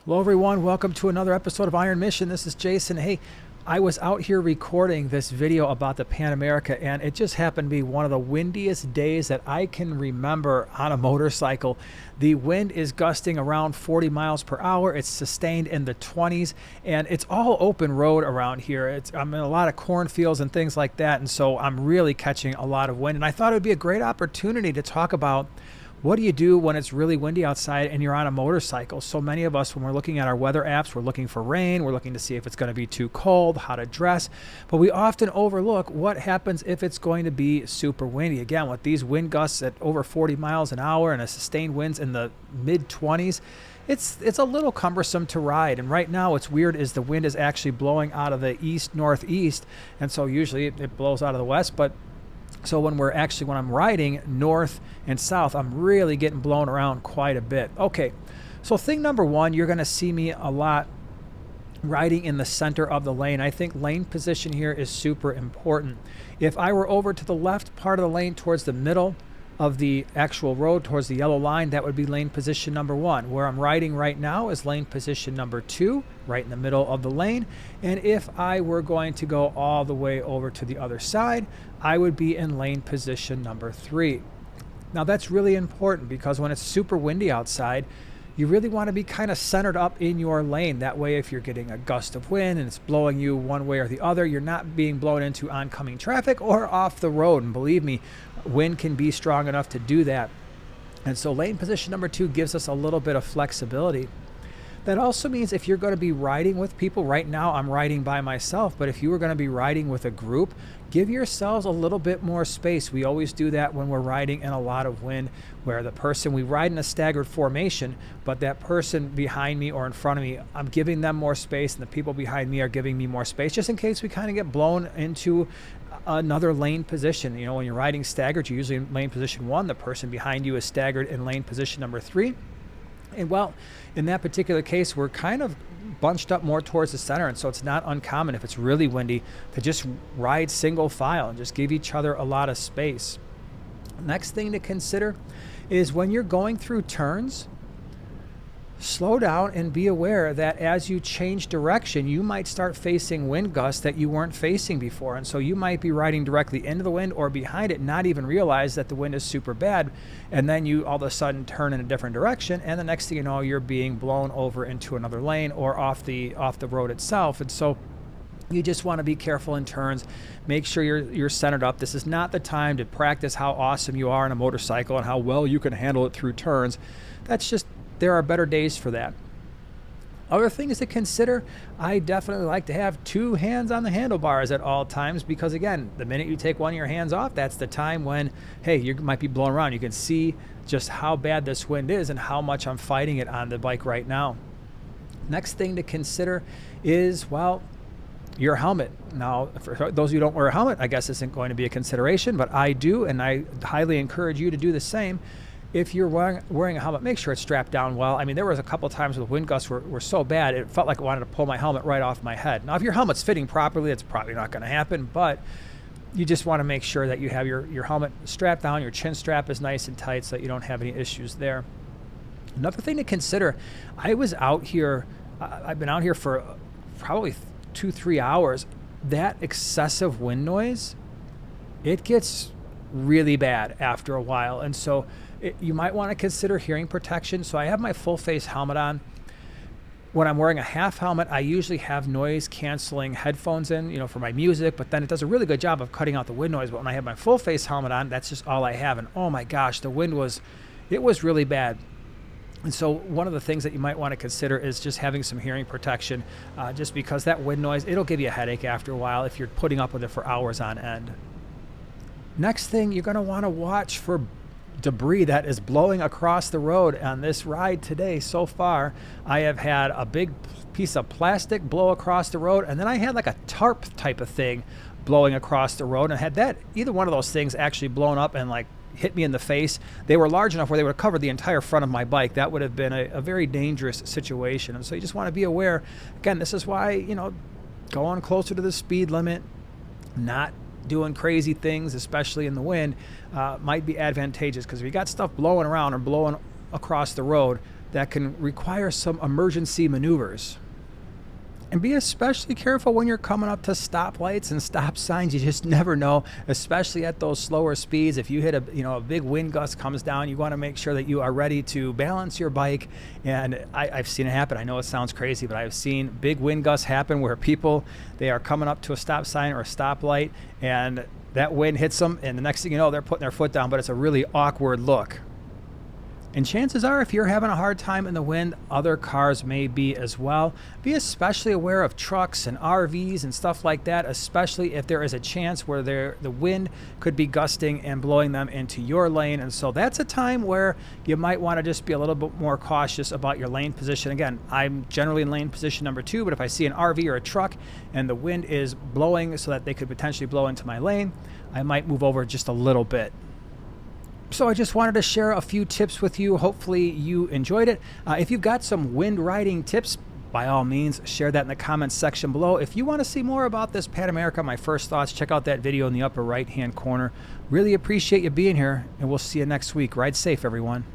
Hello everyone, welcome to another episode of Iron Mission. This is Jason. Hey, I was out here recording this video about the Pan America, and it just happened to be one of the windiest days that I can remember on a motorcycle. The wind is gusting around 40 miles per hour. It's sustained in the 20s, and it's all open road around here. I'm in a lot of cornfields and things like that, and so I'm really catching a lot of wind. And I thought it would be a great opportunity to talk about what do you do when it's really windy outside and you're on a motorcycle? So many of us, when we're looking at our weather apps, we're looking for rain. We're looking to see if it's going to be too cold, how to dress. But we often overlook what happens if it's going to be super windy. Again, with these wind gusts at over 40 miles an hour and a sustained winds in the mid-20s, it's a little cumbersome to ride. And right now what's weird is the wind is actually blowing out of the east-northeast. And so usually it blows out of the west. So when I'm riding north and south, I'm really getting blown around quite a bit. Okay, so thing number one, you're going to see me a lot riding in the center of the lane. I think lane position here is super important. If I were over to the left part of the lane towards the middle of the actual road towards the yellow line, that would be lane position number one. Where I'm riding right now is lane position number two, right in the middle of the lane. And if I were going to go all the way over to the other side, I would be in lane position number three. Now that's really important because when it's super windy outside, you really want to be kind of centered up in your lane. That way, if you're getting a gust of wind and it's blowing you one way or the other, you're not being blown into oncoming traffic or off the road. And believe me, wind can be strong enough to do that. And so lane position number two gives us a little bit of flexibility. That also means if you're going to be riding with people, right now I'm riding by myself, but if you were going to be riding with a group, give yourselves a little bit more space. We always do that when we're riding in a lot of wind, where we ride in a staggered formation, but that person behind me or in front of me, I'm giving them more space, and the people behind me are giving me more space, just in case we kind of get blown into another lane position. You know, when you're riding staggered, you're usually in lane position one. The person behind you is staggered in lane position number three. And well, in that particular case, we're kind of bunched up more towards the center, and so it's not uncommon if it's really windy to just ride single file and just give each other a lot of space. Next thing to consider is when you're going through turns, slow down and be aware that as you change direction, you might start facing wind gusts that you weren't facing before. And so you might be riding directly into the wind or behind it, not even realize that the wind is super bad. And then you all of a sudden turn in a different direction. And the next thing you know, you're being blown over into another lane or off the road itself. And so you just want to be careful in turns. Make sure you're centered up. This is not the time to practice how awesome you are on a motorcycle and how well you can handle it through turns. There are better days for that. Other things to consider, I definitely like to have two hands on the handlebars at all times because, again, the minute you take one of your hands off, that's the time when, hey, you might be blown around. You can see just how bad this wind is and how much I'm fighting it on the bike right now. Next thing to consider is, well, your helmet. Now, for those of you who don't wear a helmet, I guess isn't going to be a consideration, but I do, and I highly encourage you to do the same. If you're wearing a helmet, make sure it's strapped down well. I mean, there was a couple of times where the wind gusts were so bad, it felt like I wanted to pull my helmet right off my head. Now, if your helmet's fitting properly, it's probably not going to happen, but you just want to make sure that you have your helmet strapped down, your chin strap is nice and tight so that you don't have any issues there. Another thing to consider, I've been out here for probably 2-3 hours. That excessive wind noise, it gets really bad after a while, and so you might want to consider hearing protection. So I have my full face helmet on. When I'm wearing a half helmet, I usually have noise canceling headphones in, for my music, but then it does a really good job of cutting out the wind noise. But when I have my full face helmet on, that's just all I have. And oh my gosh, the wind was really bad. And so one of the things that you might want to consider is just having some hearing protection, just because that wind noise, it'll give you a headache after a while if you're putting up with it for hours on end. Next thing, you're going to want to watch for debris that is blowing across the road. On this ride today so far, I have had a big piece of plastic blow across the road, and then I had like a tarp type of thing blowing across the road, and had either one of those things actually blown up and like hit me in the face. They were large enough where they would have covered the entire front of my bike. That would have been a very dangerous situation. And so you just want to be aware. Again, this is why, going closer to the speed limit, not doing crazy things, especially in the wind, might be advantageous, because if you got stuff blowing around or blowing across the road, that can require some emergency maneuvers. And be especially careful when you're coming up to stoplights and stop signs. You just never know, especially at those slower speeds. If you hit a big wind gust comes down, you want to make sure that you are ready to balance your bike. And I've seen it happen. I know it sounds crazy, but I've seen big wind gusts happen where people, they are coming up to a stop sign or a stoplight, and that wind hits them, and the next thing you know, they're putting their foot down, but it's a really awkward look. And chances are, if you're having a hard time in the wind, other cars may be as well. Be especially aware of trucks and RVs and stuff like that, especially if there is a chance where the wind could be gusting and blowing them into your lane. And so that's a time where you might want to just be a little bit more cautious about your lane position. Again, I'm generally in lane position number 2, but if I see an RV or a truck and the wind is blowing so that they could potentially blow into my lane, I might move over just a little bit. So I just wanted to share a few tips with you. Hopefully you enjoyed it. If you've got some wind riding tips, by all means, share that in the comments section below. If you want to see more about this Pan America, my first thoughts, check out that video in the upper right-hand corner. Really appreciate you being here, and we'll see you next week. Ride safe, everyone.